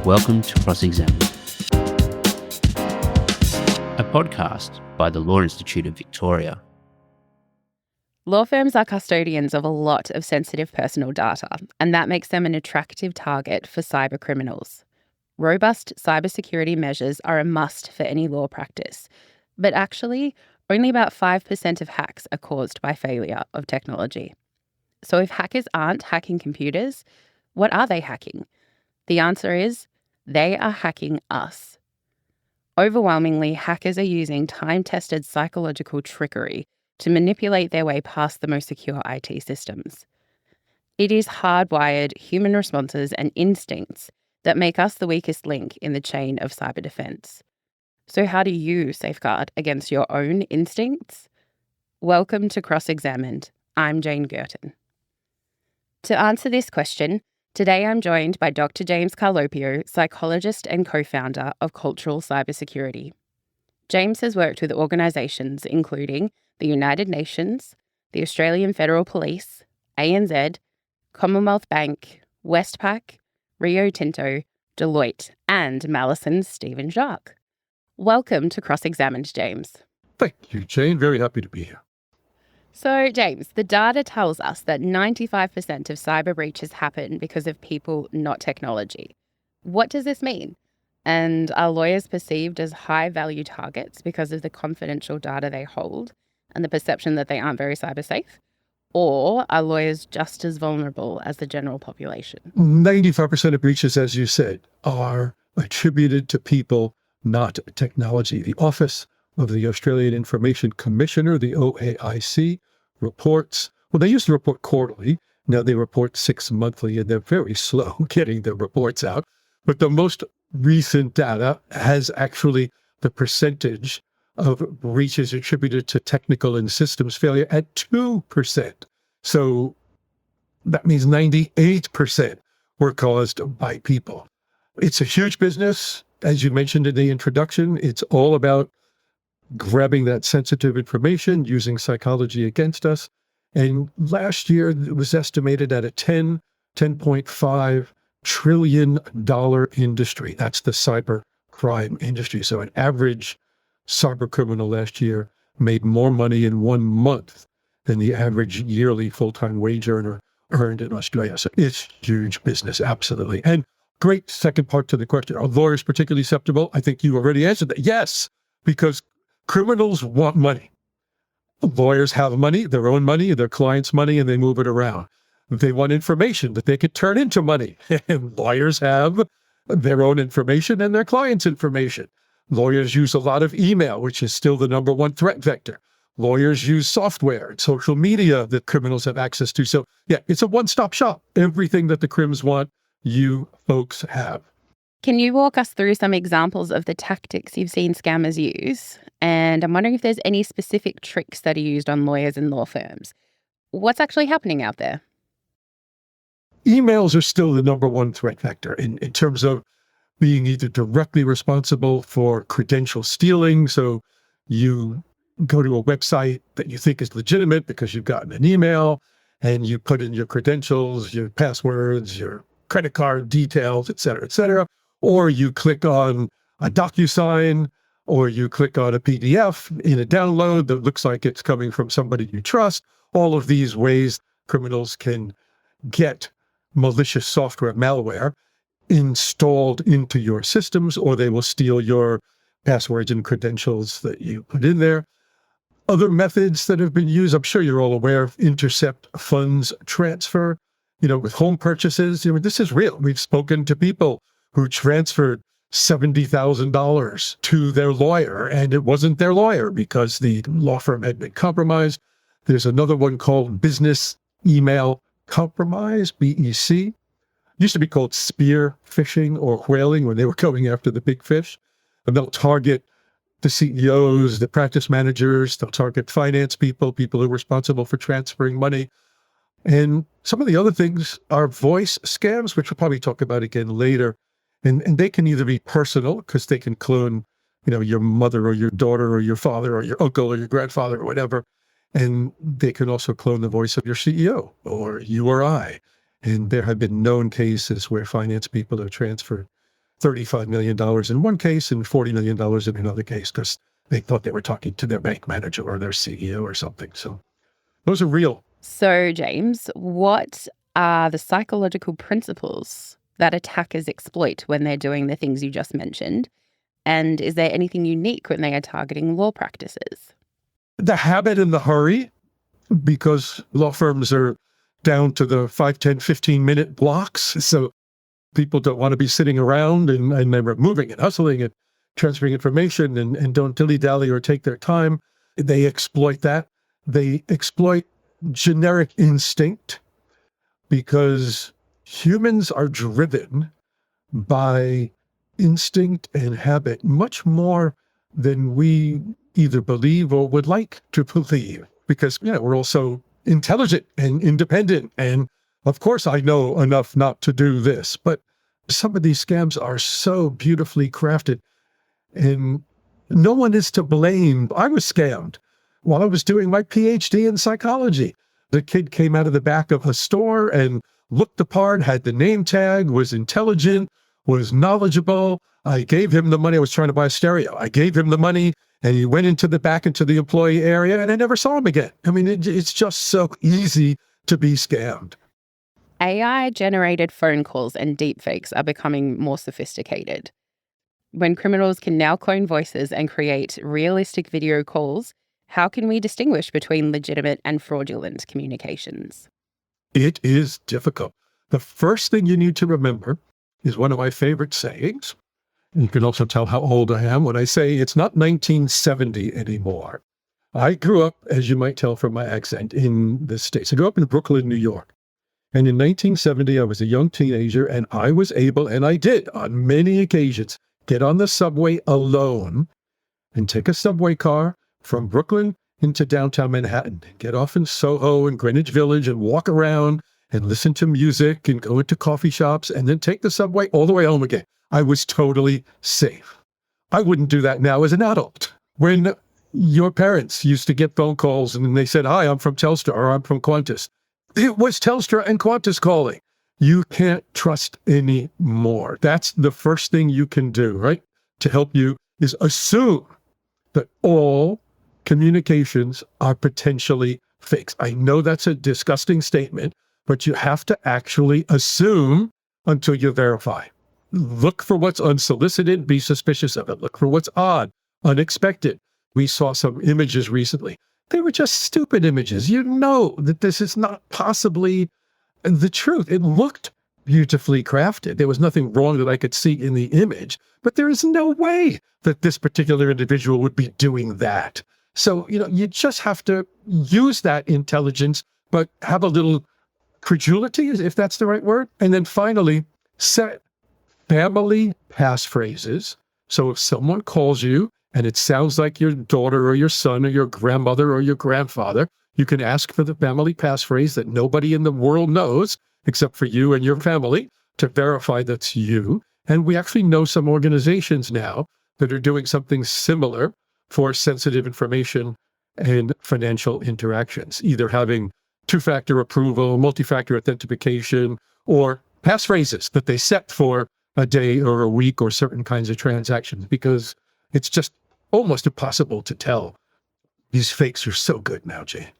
Welcome to Cross-Examined, a podcast by the Law Institute of Victoria. Law firms are custodians of a lot of sensitive personal data, and that makes them an attractive target for cyber criminals. Robust cybersecurity measures are a must for any law practice, but actually, only about 5% of hacks are caused by failure of technology. So if hackers aren't hacking computers, what are they hacking? The answer is, they are hacking us. Overwhelmingly, hackers are using time-tested psychological trickery to manipulate their way past the most secure IT systems. It is hardwired human responses and instincts that make us the weakest link in the chain of cyber defense. So how do you safeguard against your own instincts? Welcome to Cross-Examined. I'm Jayne Gurton. To answer this question, today I'm joined by Dr James Carlopio, psychologist and co-founder of Cultural Cybersecurity. James has worked with organisations including the United Nations, the Australian Federal Police, ANZ, Commonwealth Bank, Westpac, Rio Tinto, Deloitte, and Malleson's Stephen Jacques. Welcome to Cross-Examined, James. Thank you, Jayne. Very happy to be here. So, James, the data tells us that 95% of cyber breaches happen because of people, not technology. What does this mean? And are lawyers perceived as high-value targets because of the confidential data they hold and the perception that they aren't very cyber safe? Or are lawyers just as vulnerable as the general population? 95% of breaches, as you said, are attributed to people, not technology. The Office of the Australian Information Commissioner, the OAIC, reports, well, they used to report quarterly. Now they report 6 monthly, and they're very slow getting their reports out. But the most recent data has actually the percentage of breaches attributed to technical and systems failure at 2%. So that means 98% were caused by people. It's a huge business. As you mentioned in the introduction, it's all about grabbing that sensitive information, using psychology against us. And last year, it was estimated at a $10.5 trillion industry. That's the cyber crime industry. So an average cyber criminal last year made more money in 1 month than the average yearly full-time wage earner earned in Australia. So it's huge business, absolutely. And great second part to the question. Are lawyers particularly susceptible? I think you already answered that. Yes, because criminals want money. Lawyers have money, their own money, their clients' money, and they move it around. They want information that they could turn into money. And lawyers have their own information and their clients' information. Lawyers use a lot of email, which is still the number one threat vector. Lawyers use software and social media that criminals have access to. So yeah, it's a one-stop shop. Everything that the crims want, you folks have. Can you walk us through some examples of the tactics you've seen scammers use? And I'm wondering if there's any specific tricks that are used on lawyers and law firms. What's actually happening out there? Emails are still the number one threat vector in terms of being either directly responsible for credential stealing. So you go to a website that you think is legitimate because you've gotten an email and you put in your credentials, your passwords, your credit card details, et cetera, or you click on a DocuSign, or you click on a PDF in a download that looks like it's coming from somebody you trust. All of these ways criminals can get malicious software, malware, installed into your systems, or they will steal your passwords and credentials that you put in there. Other methods that have been used, I'm sure you're all aware of intercept funds transfer, with home purchases. This is real. We've spoken to people who transferred $70,000 to their lawyer, and it wasn't their lawyer because the law firm had been compromised. There's another one called business email compromise, BEC. Used to be called spear phishing or whaling when they were going after the big fish. And they'll target the CEOs, the practice managers, they'll target finance people, people who are responsible for transferring money. And some of the other things are voice scams, which we'll probably talk about again later. And they can either be personal, because they can clone, your mother or your daughter or your father or your uncle or your grandfather or whatever. And they can also clone the voice of your CEO or you or I. And there have been known cases where finance people have transferred $35 million in one case and $40 million in another case because they thought they were talking to their bank manager or their CEO or something. So those are real. So, James, what are the psychological principles that attackers exploit when they're doing the things you just mentioned? And is there anything unique when they are targeting law practices? The habit and the hurry, because law firms are down to the 5, 10, 15-minute blocks. So people don't want to be sitting around and they're moving and hustling and transferring information and don't dilly-dally or take their time. They exploit that. They exploit generic instinct because humans are driven by instinct and habit much more than we either believe or would like to believe, because we're also intelligent and independent. And of course, I know enough not to do this, but some of these scams are so beautifully crafted and no one is to blame. I was scammed while I was doing my PhD in psychology. The kid came out of the back of a store and looked the part, had the name tag, was intelligent, was knowledgeable. I gave him the money. I was trying to buy a stereo. I gave him the money and he went into the employee area and I never saw him again. I mean, it's just so easy to be scammed. AI-generated phone calls and deepfakes are becoming more sophisticated. When criminals can now clone voices and create realistic video calls, how can we distinguish between legitimate and fraudulent communications? It is difficult. The first thing you need to remember is one of my favorite sayings. You can also tell how old I am when I say it's not 1970 anymore. I grew up, as you might tell from my accent, in the States. I grew up in Brooklyn, New York. And in 1970, I was a young teenager, and I was able, and I did on many occasions, get on the subway alone and take a subway car from Brooklyn into downtown Manhattan, get off in Soho and Greenwich Village and walk around and listen to music and go into coffee shops and then take the subway all the way home again. I was totally safe. I wouldn't do that now as an adult. When your parents used to get phone calls and they said, "Hi, I'm from Telstra," or "I'm from Qantas," it was Telstra and Qantas calling. You can't trust anymore. That's the first thing you can do, right? To help you is assume that all communications are potentially fakes. I know that's a disgusting statement, but you have to actually assume until you verify. Look for what's unsolicited, be suspicious of it. Look for what's odd, unexpected. We saw some images recently. They were just stupid images. You know that this is not possibly the truth. It looked beautifully crafted. There was nothing wrong that I could see in the image, but there is no way that this particular individual would be doing that. So, you just have to use that intelligence, but have a little credulity, if that's the right word. And then finally, set family passphrases. So if someone calls you and it sounds like your daughter or your son or your grandmother or your grandfather, you can ask for the family passphrase that nobody in the world knows except for you and your family to verify that's you. And we actually know some organizations now that are doing something similar for sensitive information and financial interactions, either having two-factor approval, multi-factor authentication, or passphrases that they set for a day or a week or certain kinds of transactions, because it's just almost impossible to tell. These fakes are so good now, Jayne.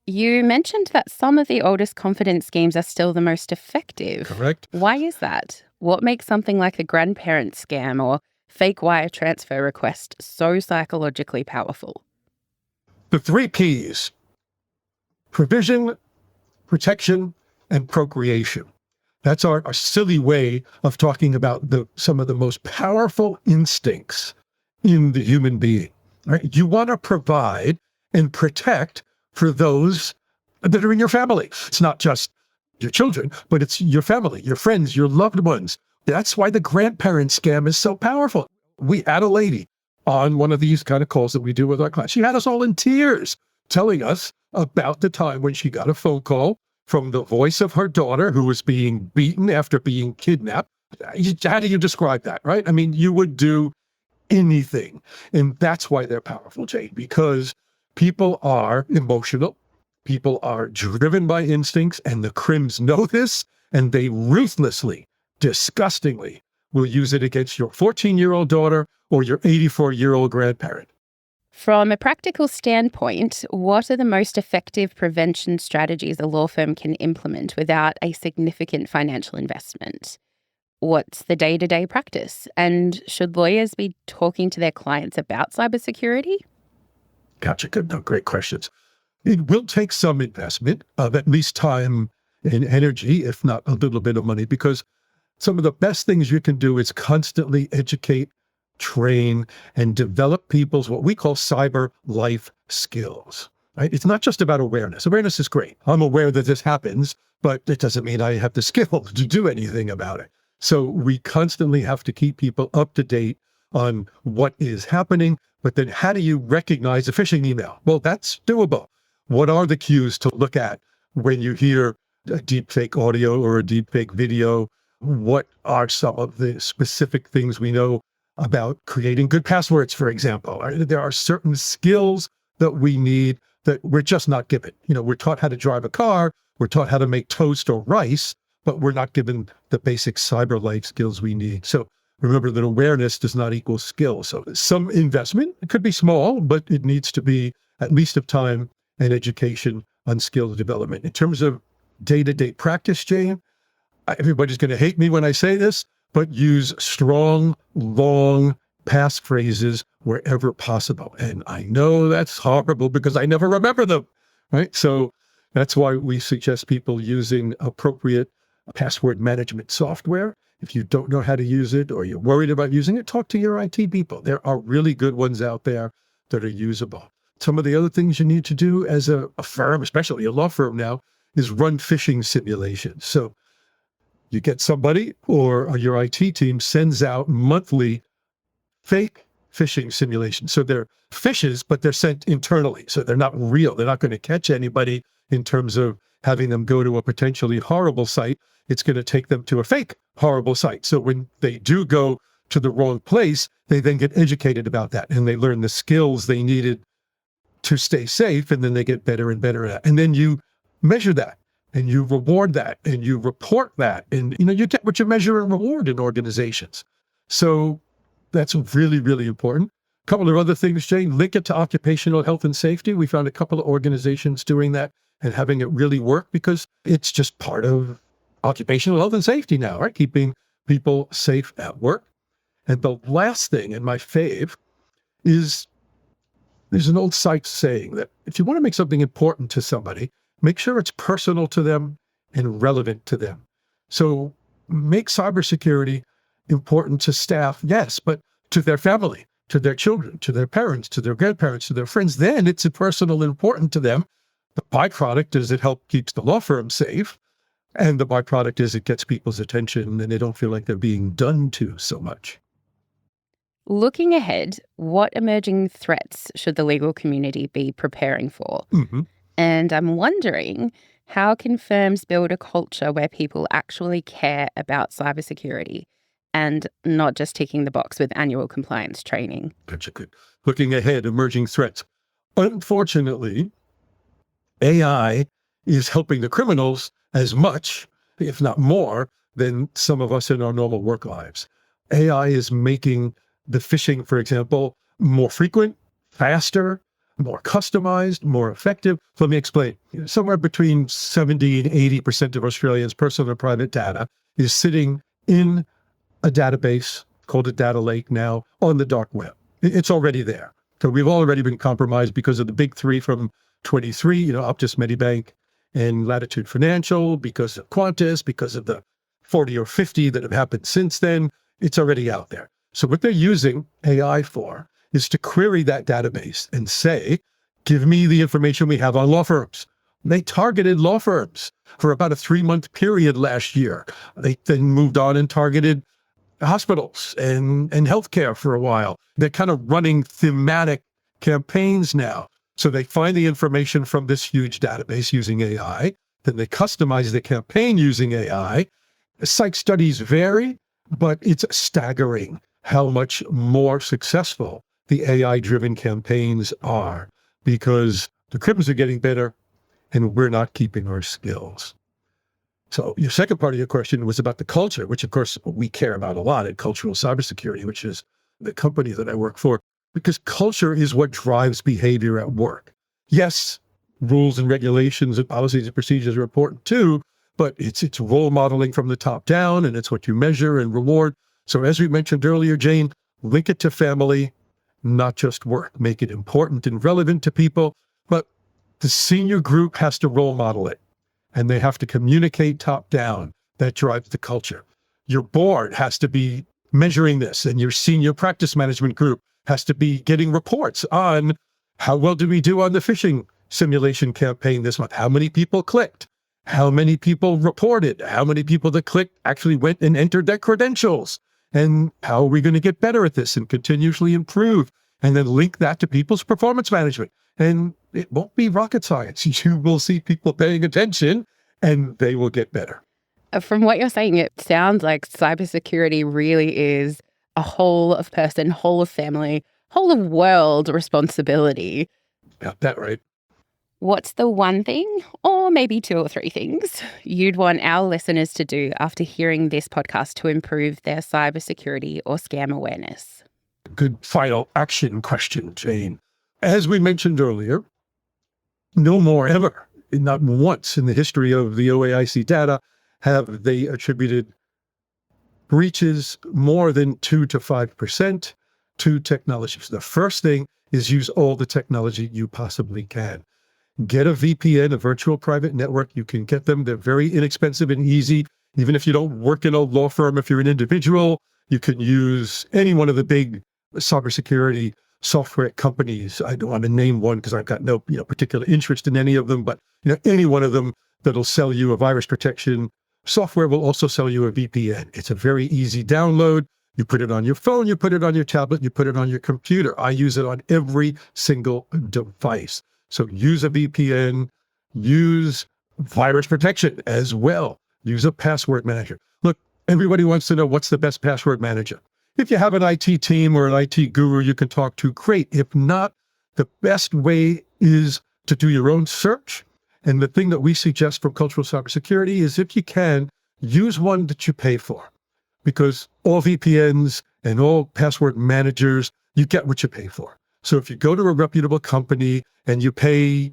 You mentioned that some of the oldest confidence schemes are still the most effective. Correct. Why is that? What makes something like a grandparent scam or fake wire transfer request so psychologically powerful? The 3 Ps: provision, protection, and procreation. That's our silly way of talking about some of the most powerful instincts in the human being. Right? You want to provide and protect for those that are in your family. It's not just your children, but it's your family, your friends, your loved ones. That's why the grandparent scam is so powerful. We had a lady on one of these kind of calls that we do with our clients. She had us all in tears telling us about the time when she got a phone call from the voice of her daughter who was being beaten after being kidnapped. How do you describe that, right? I mean, you would do anything. And that's why they're powerful, Jayne, because people are emotional. People are driven by instincts, and the crims know this, and they ruthlessly, disgustingly will use it against your 14-year-old daughter or your 84-year-old grandparent. From a practical standpoint, what are the most effective prevention strategies a law firm can implement without a significant financial investment? What's the day-to-day practice? And should lawyers be talking to their clients about cybersecurity? Gotcha. Good. No, great questions. It will take some investment of at least time and energy, if not a little bit of money, because some of the best things you can do is constantly educate, train, and develop people's what we call cyber life skills, right? It's not just about awareness. Awareness is great. I'm aware that this happens, but it doesn't mean I have the skill to do anything about it. So we constantly have to keep people up to date on what is happening. But then how do you recognize a phishing email? Well, that's doable. What are the cues to look at when you hear a deepfake audio or a deepfake video? What are some of the specific things we know about creating good passwords, for example? There are certain skills that we need that we're just not given. We're taught how to drive a car, we're taught how to make toast or rice, but we're not given the basic cyber life skills we need. So remember that awareness does not equal skill. So some investment, it could be small, but it needs to be at least of time and education on skill development. In terms of day-to-day practice, Jayne, everybody's going to hate me when I say this, but use strong, long passphrases wherever possible. And I know that's horrible because I never remember them, right? So that's why we suggest people using appropriate password management software. If you don't know how to use it or you're worried about using it, talk to your IT people. There are really good ones out there that are usable. Some of the other things you need to do as a firm, especially a law firm now, is run phishing simulations. So you get somebody or your IT team sends out monthly fake phishing simulations. So they're phishes, but they're sent internally. So they're not real. They're not going to catch anybody in terms of having them go to a potentially horrible site. It's going to take them to a fake horrible site. So when they do go to the wrong place, they then get educated about that and they learn the skills they needed to stay safe. And then they get better and better at it. And then you measure that and you reward that and you report that. And you get what you measure and reward in organizations. So that's really, really important. A couple of other things, Jayne, link it to occupational health and safety. We found a couple of organizations doing that and having it really work because it's just part of occupational health and safety now, right? Keeping people safe at work. And the last thing, and my fave, is there's an old psych saying that if you want to make something important to somebody, make sure it's personal to them and relevant to them. So make cybersecurity important to staff, yes, but to their family, to their children, to their parents, to their grandparents, to their friends. Then it's personal and important to them. The byproduct is it helps keeps the law firm safe. And the byproduct is it gets people's attention and they don't feel like they're being done to so much. Looking ahead, what emerging threats should the legal community be preparing for? Mm-hmm. And I'm wondering, how can firms build a culture where people actually care about cybersecurity and not just ticking the box with annual compliance training? Gotcha. Good. Looking ahead, emerging threats. Unfortunately, AI is helping the criminals as much, if not more, than some of us in our normal work lives. AI is making the phishing, for example, more frequent, faster, more customized, more effective. Let me explain. Somewhere between 70 and 80% of Australians' personal and private data is sitting in a database called a data lake now on the dark web. It's already there. So we've already been compromised because of the big three from 23, Optus, Medibank, and Latitude Financial, because of Qantas, because of the 40 or 50 that have happened since then. It's already out there. So what they're using AI for is to query that database and say, give me the information we have on law firms. They targeted law firms for about a 3-month period last year. They then moved on and targeted hospitals and healthcare for a while. They're kind of running thematic campaigns now. So they find the information from this huge database using AI, then they customize the campaign using AI. Psych studies vary, but it's staggering how much more successful the AI-driven campaigns are because the criminals are getting better and we're not keeping our skills. So your second part of your question was about the culture, which of course we care about a lot at Cultural Cybersecurity, which is the company that I work for, because culture is what drives behavior at work. Yes, rules and regulations and policies and procedures are important too, but it's role modeling from the top down, and it's what you measure and reward. So as we mentioned earlier, Jayne, link it to family, not just work. Make it important and relevant to people, but the senior group has to role model it, and they have to communicate top down. That drives the culture. Your board has to be measuring this, and your senior practice management group has to be getting reports on how well did we do on the phishing simulation campaign this month? How many people clicked? How many people reported? How many people that clicked actually went and entered their credentials? And how are we going to get better at this and continuously improve? And then link that to people's performance management. And it won't be rocket science. You will see people paying attention and they will get better. From what you're saying, it sounds like cybersecurity really is a whole of person, whole of family, whole of world responsibility. Got that right. What's the one thing, or maybe two or three things, you'd want our listeners to do after hearing this podcast to improve their cybersecurity or scam awareness? Good final action question, Jayne. As we mentioned earlier, no more ever, not once in the history of the OAIC data, have they attributed breaches more than 2 to 5% to technologies. The first thing is use all the technology you possibly can. Get a VPN, a virtual private network. You can get them. They're very inexpensive and easy. Even if you don't work in a law firm, if you're an individual, you can use any one of the big cybersecurity software companies. I don't want to name one because I've got no particular interest in any of them, but any one of them that'll sell you a virus protection software will also sell you a VPN. It's a very easy download. You put it on your phone, you put it on your tablet, you put it on your computer. I use it on every single device. So use a VPN, use virus protection as well. Use a password manager. Look, everybody wants to know what's the best password manager. If you have an IT team or an IT guru you can talk to, great. If not, the best way is to do your own search. And the thing that we suggest from Cultural Cybersecurity is, if you can, use one that you pay for. Because all VPNs and all password managers, you get what you pay for. So if you go to a reputable company and you pay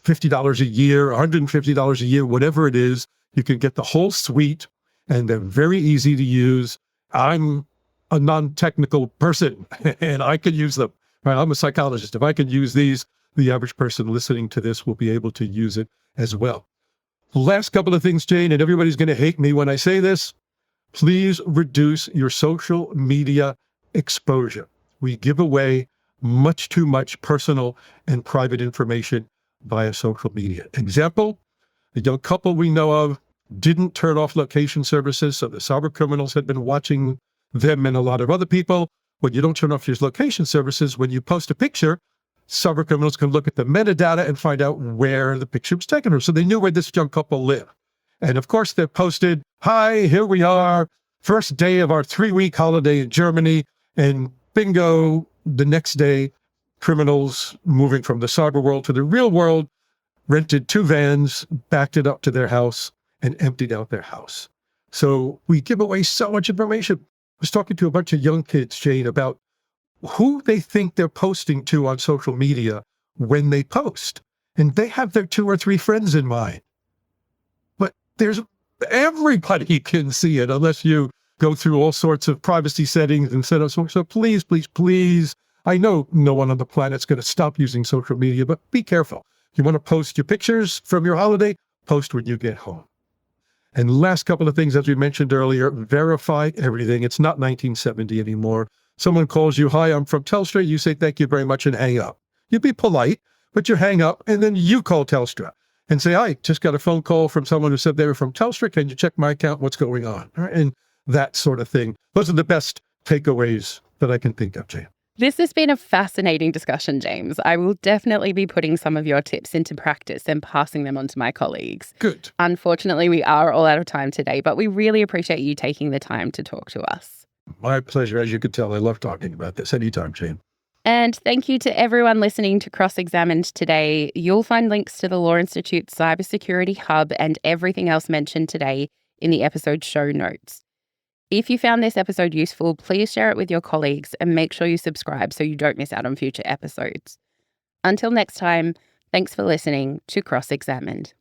$50 a year, $150 a year, whatever it is, you can get the whole suite, and they're very easy to use. I'm a non-technical person and I can use them. Right? I'm a psychologist. If I can use these, the average person listening to this will be able to use it as well. Last couple of things, Jayne, and everybody's going to hate me when I say this. Please reduce your social media exposure. We give away much too much personal and private information via social media. Example, the young couple we know of didn't turn off location services, so the cyber criminals had been watching them and a lot of other people. When you don't turn off your location services, when you post a picture, cyber criminals can look at the metadata and find out where the picture was taken. So they knew where this young couple lived. And of course, they posted, "Hi, here we are, first day of our 3-week holiday in Germany." And bingo, the next day, criminals moving from the cyber world to the real world rented 2 vans, backed it up to their house, and emptied out their house. So we give away so much information. I was talking to a bunch of young kids, Jayne, about who they think they're posting to on social media when they post. And they have their 2 or 3 friends in mind. But everybody can see it unless you go through all sorts of privacy settings and set up. So please, please, please, I know no one on the planet's going to stop using social media, but be careful. You want to post your pictures from your holiday, post when you get home. And last couple of things, as we mentioned earlier, verify everything. It's not 1970 anymore. Someone calls you, "Hi, I'm from Telstra." You say, "Thank you very much," and hang up. You be polite, but you hang up, and then you call Telstra and say, "I just got a phone call from someone who said they were from Telstra. Can you check my account? What's going on?" All right? And that sort of thing. Those are the best takeaways that I can think of, Jayne. This has been a fascinating discussion, James. I will definitely be putting some of your tips into practice and passing them on to my colleagues. Good. Unfortunately, we are all out of time today, but we really appreciate you taking the time to talk to us. My pleasure. As you could tell, I love talking about this. Anytime, Jayne. And thank you to everyone listening to Cross-Examined today. You'll find links to the Law Institute's Cybersecurity Hub and everything else mentioned today in the episode show notes. If you found this episode useful, please share it with your colleagues and make sure you subscribe so you don't miss out on future episodes. Until next time, thanks for listening to Cross-Examined.